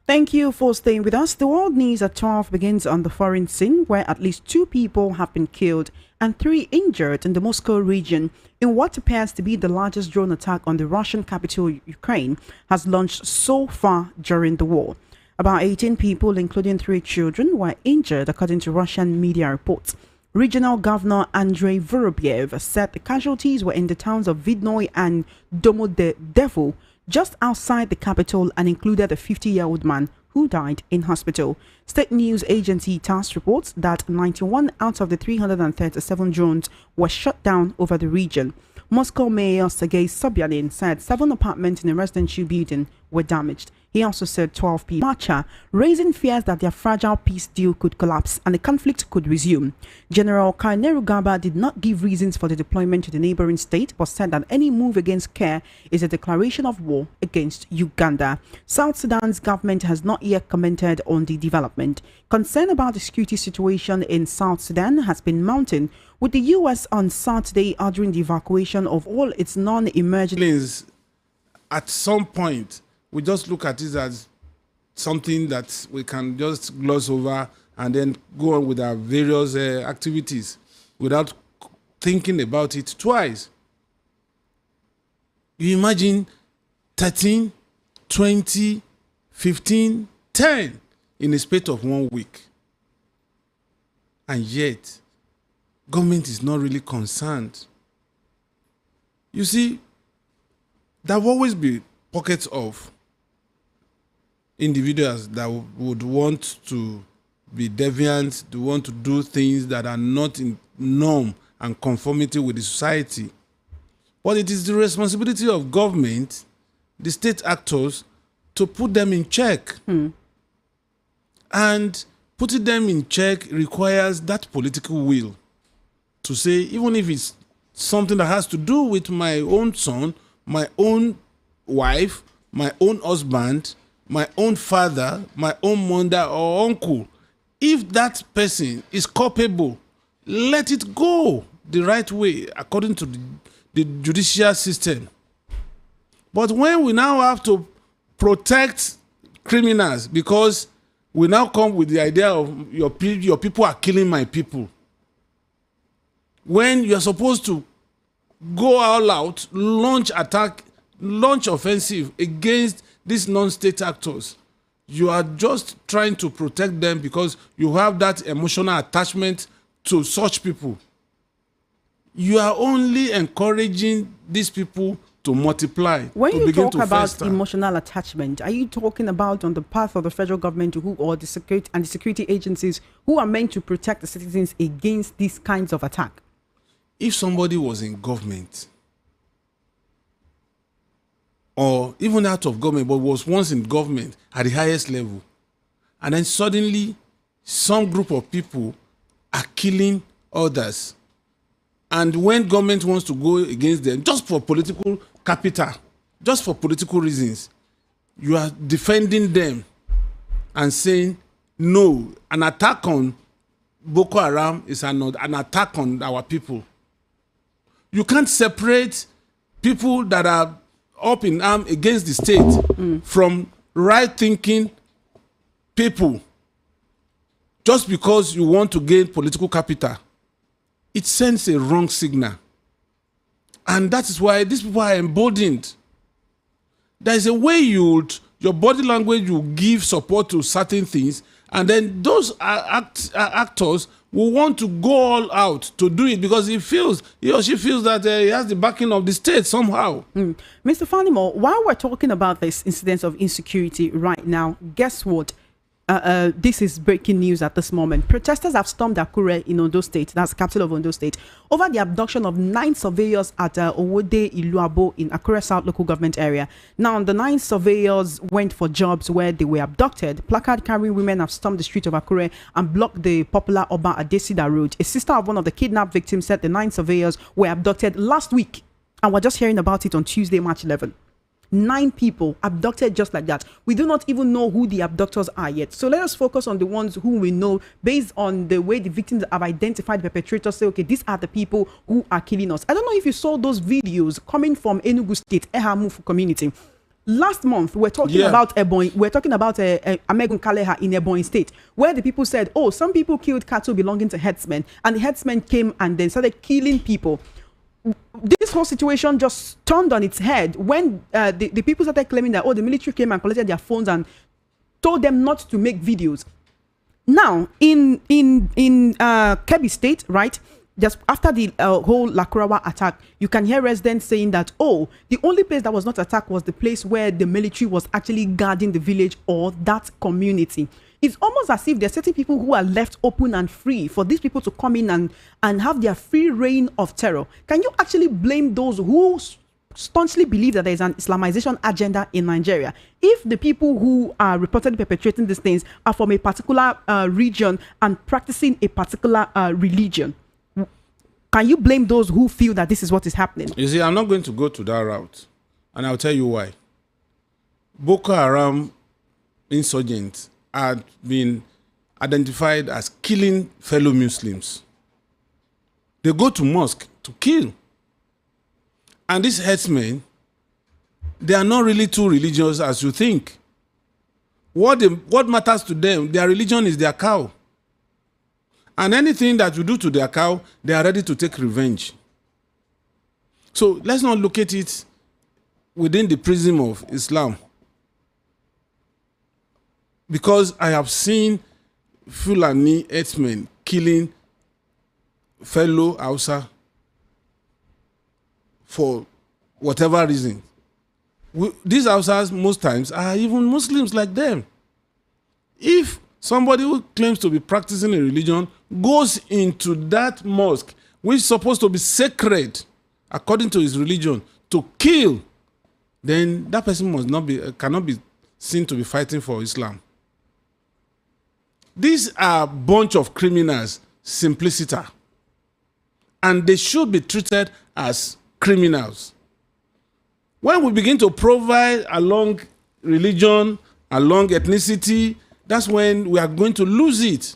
Thank you for staying with us. The World News at 12 begins on the foreign scene, where at least 2 people have been killed and 3 injured in the Moscow region in what appears to be the largest drone attack on the Russian capital, Ukraine, has launched so far during the war. About 18 people, including 3 children, were injured, according to Russian media reports. Regional Governor Andrei Vorobyev said the casualties were in the towns of Vidnoy and Domodedovo, just outside the capital, and included a 50-year-old man who died in hospital. State news agency TASS reports that 91 out of the 337 drones were shot down over the region. Moscow Mayor Sergei Sobyanin said 7 apartments in a residential building were damaged. He also said 12 people marcha, raising fears that their fragile peace deal could collapse and the conflict could resume. General Kaineru Gaba did not give reasons for the deployment to the neighboring state, but said that any move against Care is a declaration of war against Uganda. South Sudan's government has not yet commented on the development. Concern about the security situation in South Sudan has been mounting, with the U.S. on Saturday ordering the evacuation of all its non-emergency. At some point, we just look at it as something that we can just gloss over and then go on with our various activities without thinking about it twice. You imagine 13, 20, 15, 10 in a space of 1 week. And yet, government is not really concerned. You see, there will always be pockets of individuals that would want to be deviant, to want to do things that are not in norm and conformity with the society. But it is the responsibility of government, the state actors, to put them in check. And putting them in check requires that political will to say, even if it's something that has to do with my own son, my own wife, my own husband, my own father, my own mother or uncle, if that person is culpable, let it go the right way according to the judicial system. But when we now have to protect criminals because we now come with the idea of your people are killing my people, when you are supposed to go all out, launch attack, launch offensive against these non-state actors, you are just trying to protect them because you have that emotional attachment to such people. You are only encouraging these people to multiply. When to you begin talk to about fester. emotional attachment, are you talking about on the path of the federal government or the security agencies who are meant to protect the citizens against these kinds of attack? If somebody was in government or even out of government, but was once in government at the highest level, and then suddenly some group of people are killing others, and when government wants to go against them just for political capital, just for political reasons, you are defending them and saying, no, an attack on Boko Haram is an attack on our people. You can't separate people that are up in arms against the state from right-thinking people just because you want to gain political capital. It sends a wrong signal. And that is why these people are emboldened. There is a way your body language will give support to certain things, and then those actors will want to go all out to do it because he or she feels that he has the backing of the state somehow. Mr. Fanimo, while we're talking about this incidence of insecurity right now, guess what? This is breaking news at this moment. Protesters have stormed Akure in Ondo State, that's the capital of Ondo State, over the abduction of 9 surveyors at Owode Iluabo in Akure South local government area. Now, the 9 surveyors went for jobs where they were abducted. Placard-carrying women have stormed the street of Akure and blocked the popular Oba Adesida road. A sister of one of the kidnapped victims said the 9 surveyors were abducted last week, and we're just hearing about it on Tuesday, March 11. 9 people abducted just like that. We do not even know who the abductors are yet. So let us focus on the ones who we know based on the way the victims have identified the perpetrators. Say, okay, these are the people who are killing us. I don't know if you saw those videos coming from Enugu State, Ehamufu community. Last month, we're talking about Ebonyi. We're talking about Amegun Kaleha in Ebonyi State, where the people said, "Oh, some people killed cattle belonging to herdsmen," and the herdsmen came and then started killing people. This whole situation just turned on its head when the people started claiming that, oh, the military came and collected their phones and told them not to make videos. Now, in Kebbi State, right? Just after the whole Lakurawa attack, you can hear residents saying that, oh, the only place that was not attacked was the place where the military was actually guarding the village or that community. It's almost as if there are certain people who are left open and free for these people to come in and have their free reign of terror. Can you actually blame those who staunchly believe that there is an Islamization agenda in Nigeria if the people who are reportedly perpetrating these things are from a particular region and practicing a particular religion? Can you blame those who feel that this is what is happening? You see, I'm not going to go to that route, and I'll tell you why. Boko Haram insurgents have been identified as killing fellow Muslims. They go to mosque to kill. And these herdsmen, they are not really too religious as you think. What matters to them, their religion is their cow. And anything that you do to their cow, they are ready to take revenge. So let's not look at it within the prism of Islam. Because I have seen Fulani herdsmen killing fellow Hausa for whatever reason. These Hausas most times are even Muslims like them. If somebody who claims to be practicing a religion goes into that mosque, which is supposed to be sacred according to his religion, to kill, then that person cannot be seen to be fighting for Islam. These are a bunch of criminals, simpliciter, and they should be treated as criminals. When we begin to provide along religion, along ethnicity, that's when we are going to lose it.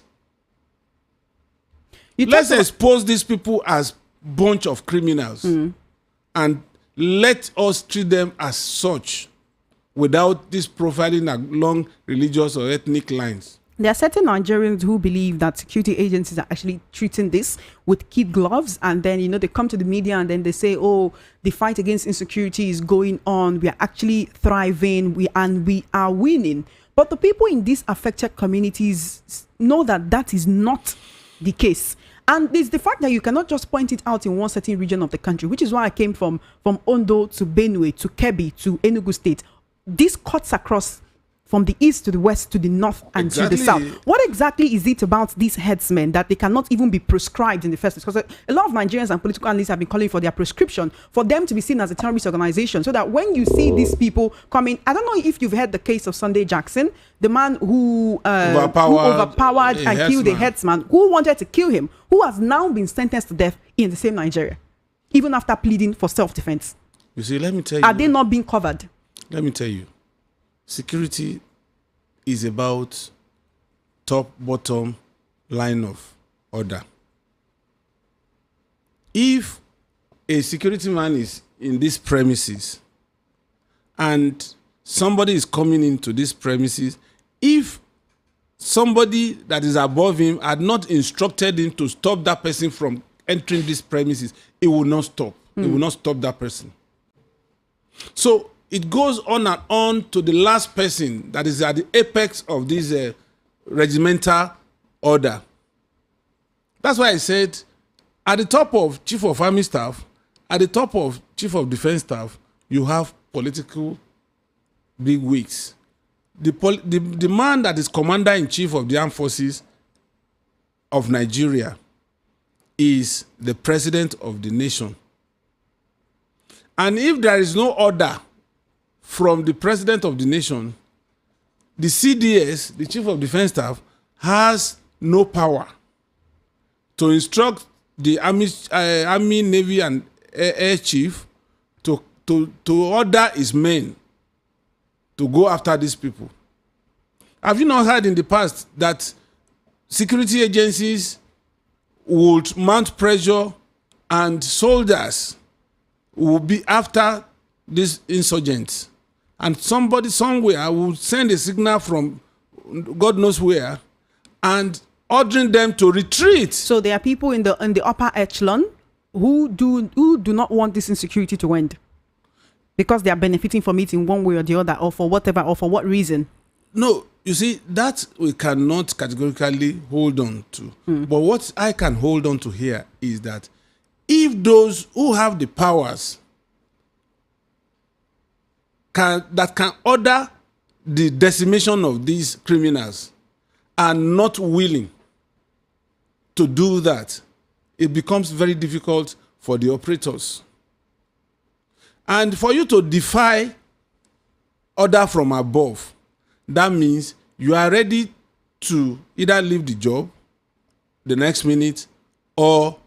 Let's expose these people as bunch of criminals and let us treat them as such without this profiling along religious or ethnic lines. There are certain Nigerians who believe that security agencies are actually treating this with kid gloves, and then, they come to the media and then they say, oh, the fight against insecurity is going on. We are actually thriving. We are winning. But the people in these affected communities know that that is not the case. And it's the fact that you cannot just point it out in one certain region of the country, which is why I came from Ondo to Benue to Kebbi to Enugu State. This cuts across from the east to the west to the north and to the south. What exactly is it about these herdsmen that they cannot even be prescribed in the first place? Because a lot of Nigerians and political analysts have been calling for their prescription for them to be seen as a terrorist organization, so that when you see these people coming, I don't know if you've heard the case of Sunday Jackson, the man who overpowered and killed a herdsman who wanted to kill him, who has now been sentenced to death in the same Nigeria, even after pleading for self-defense. You see, let me tell you. Are they not being covered? Let me tell you. Security is about top-bottom line of order. If a security man is in these premises and somebody is coming into these premises, if somebody that is above him had not instructed him to stop that person from entering these premises, it will not stop. It will not stop that person. So it goes on and on to the last person that is at the apex of this regimental order. That's why I said, at the top of Chief of Army Staff, at the top of Chief of Defense Staff, you have political bigwigs. The man that is Commander-in-Chief of the Armed Forces of Nigeria is the President of the nation. And if there is no order from the President of the nation, the CDS, the Chief of Defense Staff, has no power to instruct the Army, Navy, and Air Chief to order his men to go after these people. Have you not heard in the past that security agencies would mount pressure and soldiers will be after these insurgents? and somebody somewhere will send a signal from God knows where and ordering them to retreat. So there are people in the upper echelon who do not want this insecurity to end because they are benefiting from it in one way or the other, or for whatever, or for what reason. No, you see, that we cannot categorically hold on to. But what I can hold on to here is that if those who have the powers can order the decimation of these criminals are not willing to do that, it becomes very difficult for the operators. And for you to defy order from above, that means you are ready to either leave the job the next minute or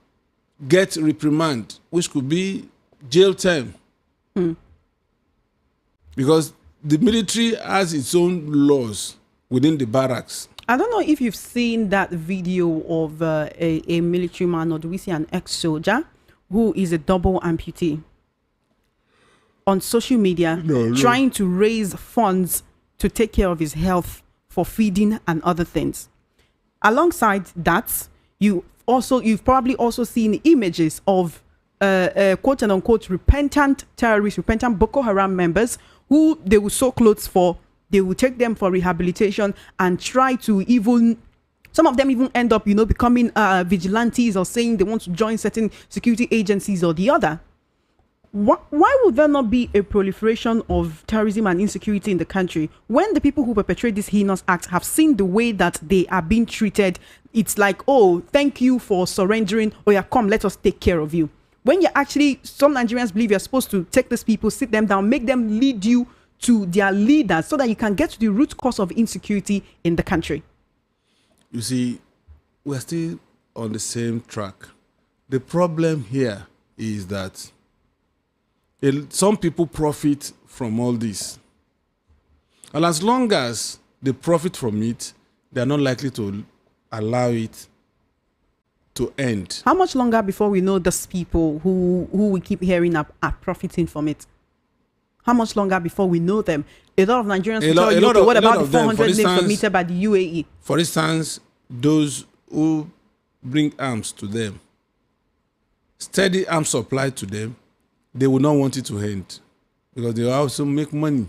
get reprimand, which could be jail term. Because the military has its own laws within the barracks. I don't know if you've seen that video of a military man, or do we say an ex-soldier, who is a double amputee on social media, trying to raise funds to take care of his health for feeding and other things. Alongside that, you've probably also seen images of quote and unquote repentant terrorists, repentant Boko Haram members who they will sew clothes for. They will take them for rehabilitation and try to even, some of them even end up, becoming vigilantes or saying they want to join certain security agencies or the other. Why would there not be a proliferation of terrorism and insecurity in the country when the people who perpetrate these heinous acts have seen the way that they are being treated? It's like, oh, thank you for surrendering. Oh yeah, come, let us take care of you. When you're actually, some Nigerians believe you're supposed to take these people, sit them down, make them lead you to their leaders so that you can get to the root cause of insecurity in the country. You see, we're still on the same track. The problem here is that some people profit from all this. And as long as they profit from it, they are not likely to allow it to end. How much longer before we know those people who we keep hearing are profiting from it? How much longer before we know them? A lot of Nigerians will tell you, what about the 400 names submitted by the UAE? For instance, those who bring arms to them, steady arms supply to them, they will not want it to end because they will also make money.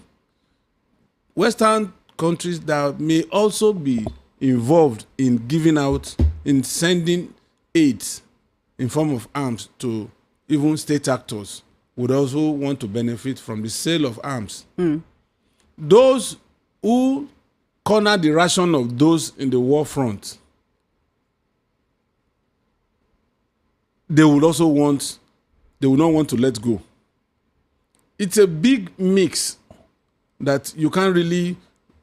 Western countries that may also be involved in giving out, in sending aid in form of arms to even state actors would also want to benefit from the sale of arms. Those who corner the ration of those in the war front, they will also want, they will not want to let go. It's a big mix that you can't really,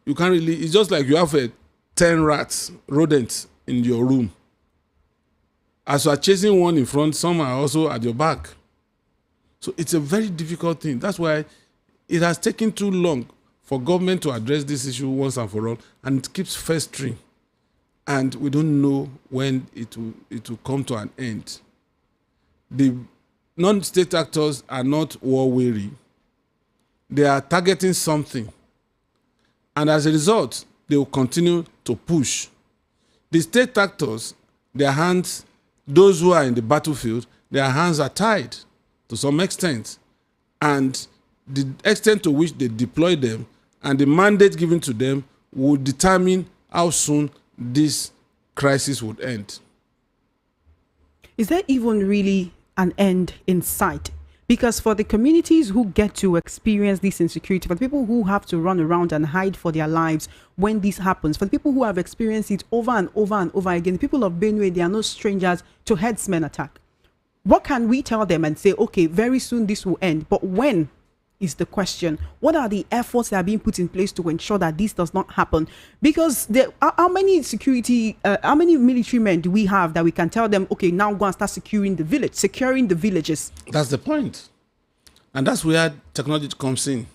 it's just like you have 10 rodents in your room. As you are chasing one in front, some are also at your back. So it's a very difficult thing. That's why it has taken too long for government to address this issue once and for all, and it keeps festering. And we don't know when it will come to an end. The non-state actors are not war-weary. They are targeting something. And as a result, they will continue to push. The state actors, their hands, those who are in the battlefield, their hands are tied to some extent. And the extent to which they deploy them and the mandate given to them will determine how soon this crisis would end. Is there even really an end in sight? Because for the communities who get to experience this insecurity, for the people who have to run around and hide for their lives when this happens, for the people who have experienced it over and over and over again, the people of Benue, they are no strangers to herdsmen attack. What can we tell them and say, okay, very soon this will end, but when is the question? What are the efforts that are being put in place to ensure that this does not happen? Because how many military men do we have that we can tell them, okay, now go and start securing the villages? That's the point. And that's where technology comes in.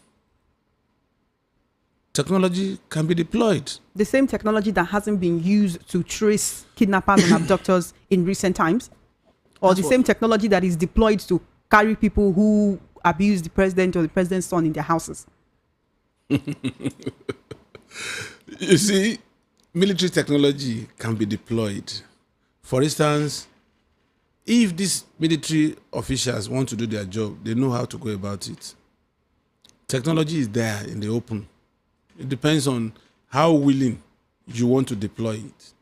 Technology can be deployed. The same technology that hasn't been used to trace kidnappers and abductors in recent times? Or that's the same technology that is deployed to carry people who abuse the president or the president's son in their houses? You see, military technology can be deployed. For instance, if these military officials want to do their job, they know how to go about it. Technology is there in the open. It depends on how willing you want to deploy it.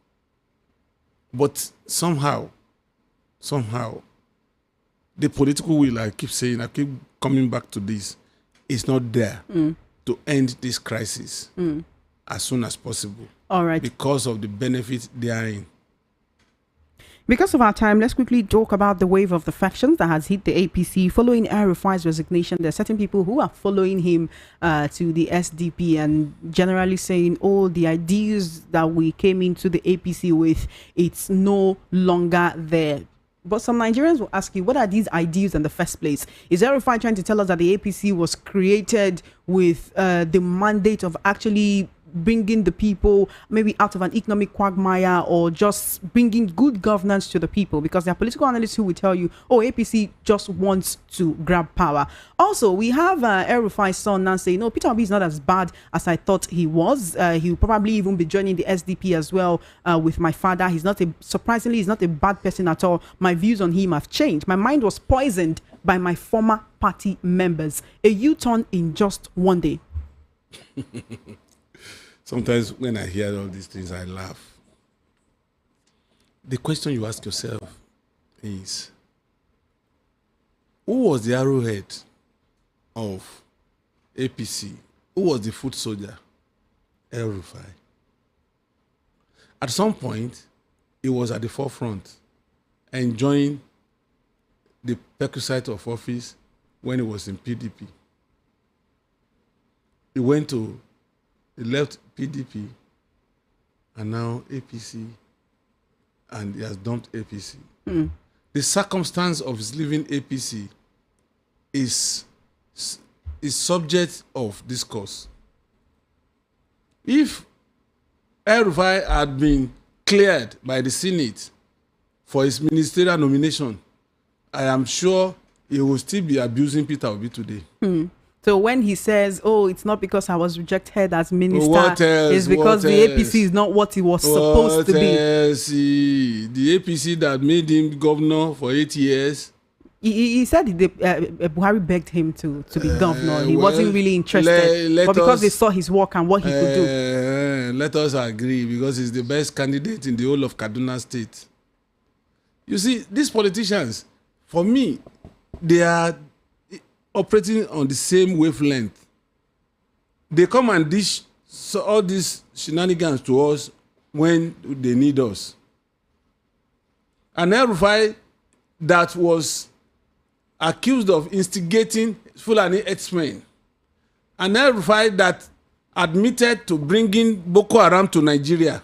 But somehow, the political will, I keep coming back to this, is not there to end this crisis as soon as possible. All right. Because of the benefit therein. Because of our time, let's quickly talk about the wave of defections that has hit the APC following El-Rufai's resignation. There are certain people who are following him to the SDP and generally saying, oh, the ideas that we came into the APC with, it's no longer there. But some Nigerians will ask you, what are these ideas in the first place? Is El-Rufai trying to tell us that the APC was created with the mandate of actually bringing the people maybe out of an economic quagmire, or just bringing good governance to the people? Because there are political analysts who will tell you, oh, APC just wants to grab power. Also, we have El-Rufai's son now saying, no, Peter Obi is not as bad as I thought he was. He'll probably even be joining the SDP as well with my father. Surprisingly, he's not a bad person at all. My views on him have changed. My mind was poisoned by my former party members. A U-turn in just one day. Sometimes when I hear all these things, I laugh. The question you ask yourself is, who was the arrowhead of APC? Who was the foot soldier? El-Rufai. At some point, he was at the forefront, enjoying the perquisite of office when he was in PDP. He left PDP and now APC, and he has dumped APC. The circumstance of his leaving APC is subject of discourse. If El-Rufai had been cleared by the Senate for his ministerial nomination, I am sure he will still be abusing Peter Obi today. So when he says, oh, it's not because I was rejected as minister, it's because the APC is not what it was supposed to be. The APC that made him governor for 8 years. He said Buhari begged him to be governor. He wasn't really interested. But because they saw his work and what he could do. Let us agree, because he's the best candidate in the whole of Kaduna State. You see, these politicians, for me, they are operating on the same wavelength. They come and dish all these shenanigans to us when they need us. And El-Rufai, that was accused of instigating Fulani Herdsmen, and El-Rufai that admitted to bringing Boko Haram to Nigeria.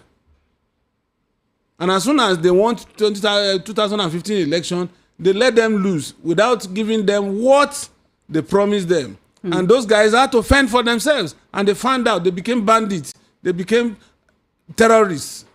And as soon as they want 2015 election, they let them loose without giving them what they promised them. And those guys had to fend for themselves. And they found out they became bandits. They became terrorists.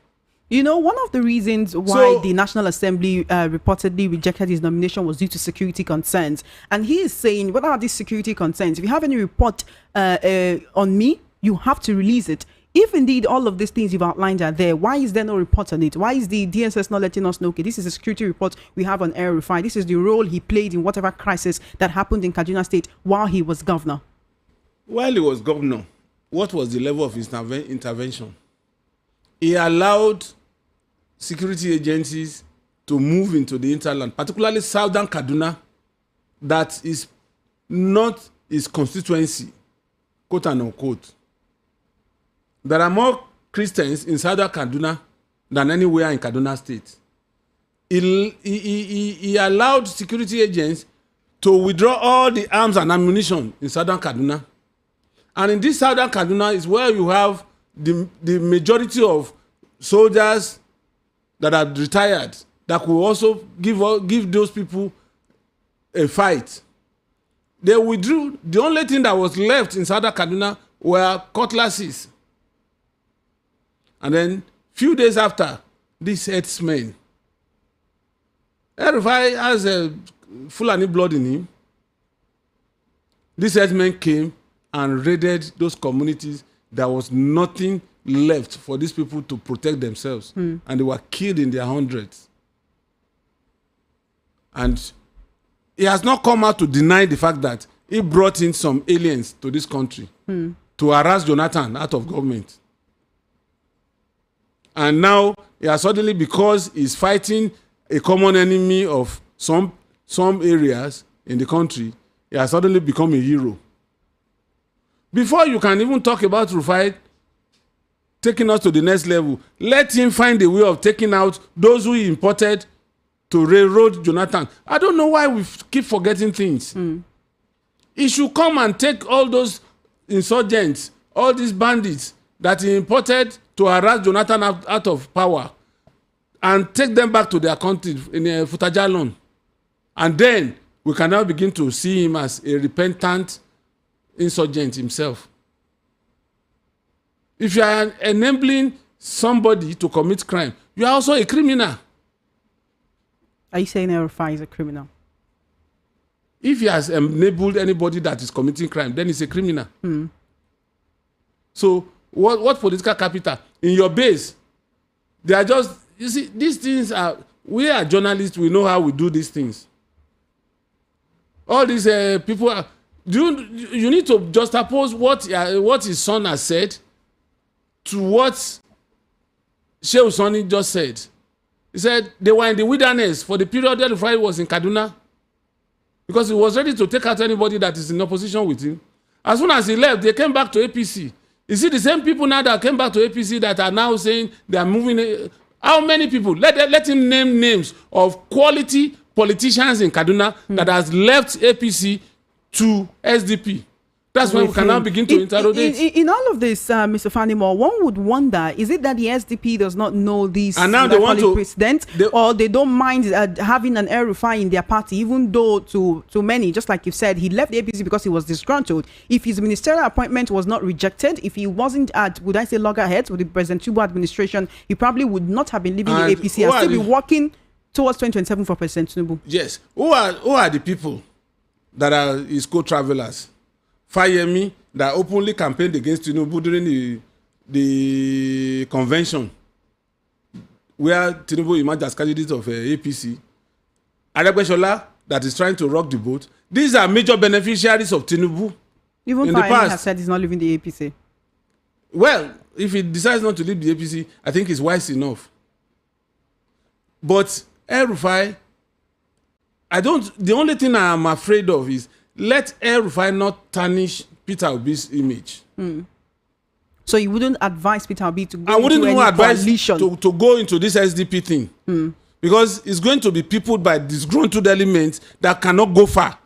You know, one of the reasons why the National Assembly reportedly rejected his nomination was due to security concerns. And he is saying, what are these security concerns? If you have any report on me, you have to release it. If indeed all of these things you've outlined are there, why is there no report on it? Why is the DSS not letting us know, okay, this is a security report we have on El-Rufai. This is the role he played in whatever crisis that happened in Kaduna State while he was governor? While he was governor, what was the level of intervention? He allowed security agencies to move into the hinterland, particularly southern Kaduna, that is not his constituency, quote and unquote. There are more Christians in southern Kaduna than anywhere in Kaduna State. He allowed security agents to withdraw all the arms and ammunition in southern Kaduna. And in this southern Kaduna is where you have the majority of soldiers that are retired that could also give those people a fight. They withdrew. The only thing that was left in southern Kaduna were cutlasses. And then few days after, these herdsmen, El-Rufai has a Fulani blood in him. These herdsmen came and raided those communities, there was nothing left for these people to protect themselves. And they were killed in their hundreds. And he has not come out to deny the fact that he brought in some aliens to this country to harass Jonathan out of government. And now he has suddenly, because he's fighting a common enemy of some areas in the country, he has suddenly become a hero. Before you can even talk about Rufai taking us to the next level, let him find a way of taking out those who he imported to railroad Jonathan. I don't know why we keep forgetting things. He should come and take all those insurgents, all these bandits that he imported to harass Jonathan out of power, and take them back to their country in Futajalon. And then we can now begin to see him as a repentant insurgent himself. If you are enabling somebody to commit crime, you are also a criminal. Are you saying Rufai is a criminal? If he has enabled anybody that is committing crime, then he's a criminal. So what political capital? In your base, they are just, you see, these things are, we are journalists, we know how we do these things. All these people are, you need to juxtapose what his son has said to what Sheikh Sani just said. He said they were in the wilderness for the period that Rufai was in Kaduna, because he was ready to take out anybody that is in opposition with him. As soon as he left, they came back to APC. You see the same people now that came back to APC that are now saying they are moving. How many people? Let him name names of quality politicians in Kaduna that has left APC to SDP. That's when we can now begin to interrogate. In all of this, Mr. Fanimo, one would wonder, is it that the SDP does not know these and now they want to president, or they don't mind having an Rufai in their party, even though to many, just like you said, he left the APC because he was disgruntled. If his ministerial appointment was not rejected, if he wasn't at, would I say, loggerheads with the President Tinubu administration, he probably would not have been leaving the APC and still be working towards 2027 for President Tinubu. Yes. Who are the people that are his co-travelers? Fayemi, that openly campaigned against Tinubu during the convention where Tinubu emerged as candidate of APC. Adegbeshola, that is trying to rock the boat. These are major beneficiaries of Tinubu. Even Fayemi has said he's not leaving the APC. Well, if he decides not to leave the APC, I think it's wise enough. But Rufai, the only thing I am afraid of is let Rufai not tarnish Peter Obi's image. So you wouldn't advise Peter Obi to go I wouldn't even advise to go into this SDP thing. Because it's going to be peopled by disgruntled elements that cannot go far.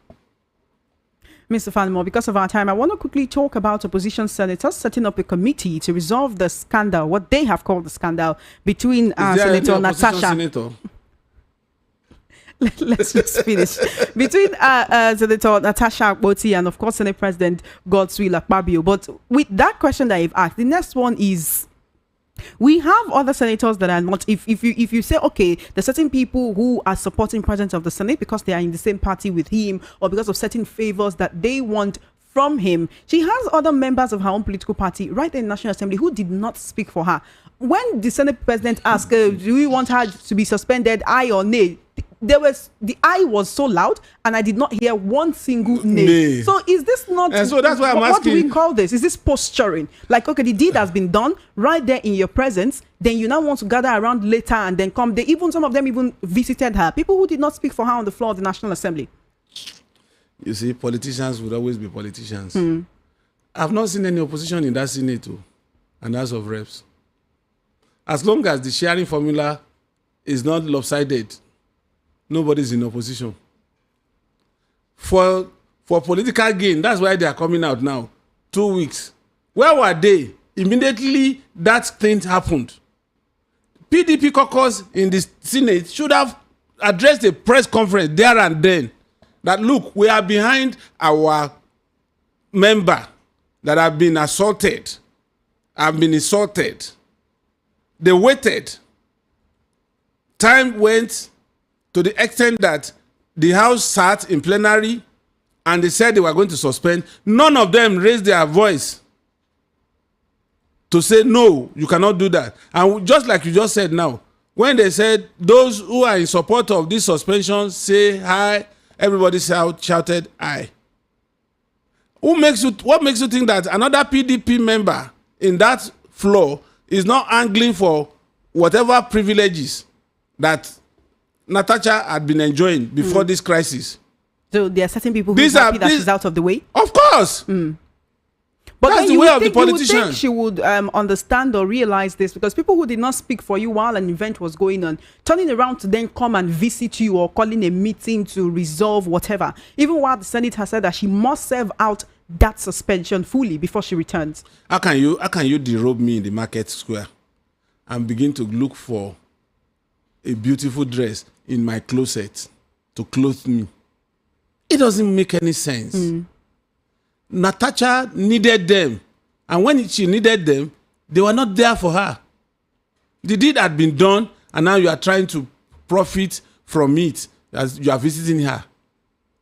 Mr. Fanimo, because of our time, I want to quickly talk about opposition senators setting up a committee to resolve the scandal, what they have called the scandal, between Senator Natasha. Senator? Let's just finish. Between Senator Natasha Akpoti and, of course, Senate President Godswill Akpabio. But with that question that you've asked, the next one is, we have other senators that are not, if you say, okay, there's certain people who are supporting President of the Senate because they are in the same party with him, or because of certain favors that they want from him. She has other members of her own political party right there in the National Assembly who did not speak for her. When the Senate President asked, do we want her to be suspended, aye or nay? The aye was so loud, and I did not hear one single nay. So is this not? And so that's why I'm asking. What do we call this? Is this posturing? Like, okay, the deed has been done right there in your presence. Then you now want to gather around later and then come. Some of them even visited her. People who did not speak for her on the floor of the National Assembly. You see, politicians would always be politicians. I've not seen any opposition in that Senate and House of Reps. As long as the sharing formula is not lopsided, nobody's in opposition. For political gain, that's why they are coming out now. 2 weeks. Where were they? Immediately that thing happened. PDP caucus in the Senate should have addressed a press conference there and then. That, look, we are behind our member that have been assaulted, have been insulted. They waited. Time went to the extent that the House sat in plenary and they said they were going to suspend, none of them raised their voice to say, no, you cannot do that. And just like you just said now, when they said those who are in support of this suspension say aye, everybody shouted aye. What makes you think that another PDP member in that floor is not angling for whatever privileges that Natasha had been enjoying before this crisis? So there are certain people who are happy that she's out of the way? Of course. But that's the way of the politician. You would think she would understand or realize this, because people who did not speak for you while an event was going on, turning around to then come and visit you or calling a meeting to resolve whatever, even while the Senate has said that she must serve out that suspension fully before she returns. How can you derobe me in the market square and begin to look for a beautiful dress in my closet to clothe me? It doesn't make any sense. Natasha needed them, and when she needed them, they were not there for her. The deed had been done, and now you are trying to profit from it as you are visiting her.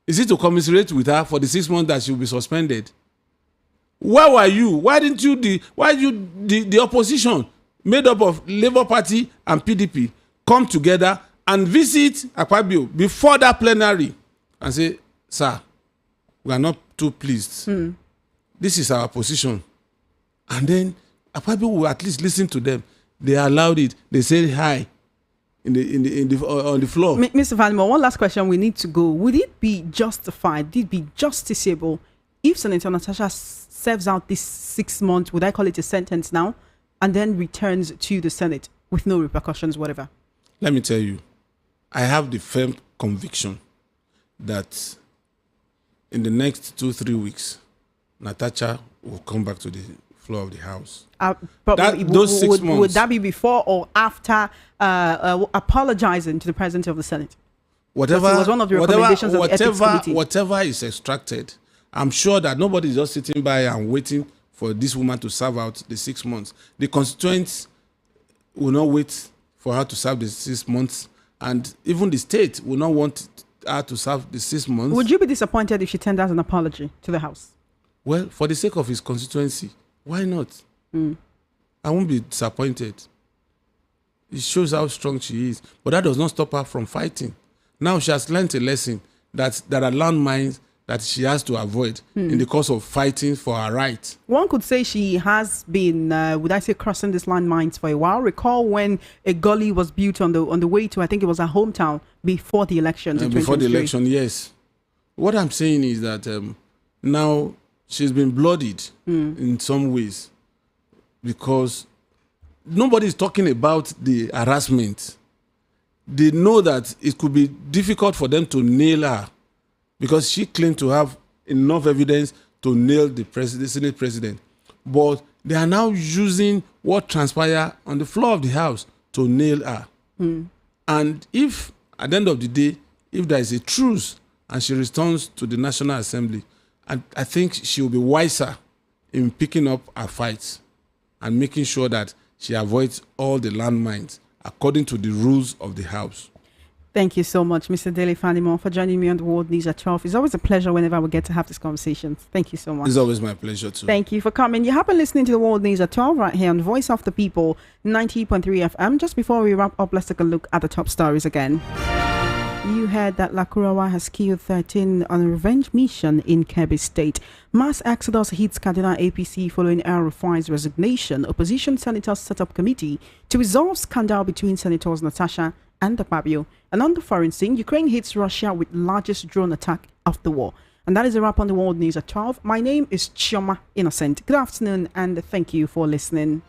Is it to commiserate with her for the 6 months that she will be suspended? Where were you? Why didn't you the opposition made up of Labour Party and PDP come together and visit Akpabio before that plenary and say, sir, we are not too pleased. This is our position. And then Akpabio will at least listen to them. They allowed it. They said hi on the floor. Mr. Vanimo, one last question. We need to go. Would it be justified? Would it be justiciable if Senator Natasha serves out this 6 months? Would I call it a sentence now, and then returns to the Senate with no repercussions, whatever? Let me tell you, I have the firm conviction that in the next 2-3 weeks, Natasha will come back to the floor of the House. Those 6 months. Would that be before or after apologizing to the President of the Senate? Whatever, it was one of the recommendations of the Ethics Committee. Whatever is extracted, I'm sure that nobody is just sitting by and waiting for this woman to serve out the 6 months. The constituents will not wait for her to serve the 6 months, and even the state will not want her to serve the 6 months. Would you be disappointed if she tenders an apology to the House? Well, for the sake of his constituency, why not? I won't be disappointed. It shows how strong she is. But that does not stop her from fighting. Now she has learned a lesson that there are landmines that she has to avoid in the course of fighting for her rights. One could say she has been, would I say, crossing these landmines for a while. Recall when a gully was built on the way to, I think it was her hometown, before the election. Before the election, yes. What I'm saying is that now she's been bloodied in some ways, because nobody is talking about the harassment. They know that it could be difficult for them to nail her, because she claimed to have enough evidence to nail the Senate president. But they are now using what transpired on the floor of the House to nail her. And if, at the end of the day, if there is a truce and she returns to the National Assembly, I think she will be wiser in picking up her fights and making sure that she avoids all the landmines according to the rules of the House. Thank you so much, Mr. Dele Fanimo, for joining me on the World News at 12. It's always a pleasure whenever we get to have these conversations. Thank you so much. It's always my pleasure too. Thank you for coming. You have been listening to the World News at 12 right here on Voice of the People, 90.3 FM. Just before we wrap up, let's take a look at the top stories again. You heard that Lakurawa has killed 13 on a revenge mission in Kebbi State. Mass exodus hits Kaduna APC following El-Rufai's resignation. Opposition senators set up committee to resolve scandal between Senators Natasha and Akpabio. And on the foreign scene, Ukraine hits Russia with largest drone attack of the war. And that is a wrap on the World News at 12. My name is Chioma Innocent. Good afternoon and thank you for listening.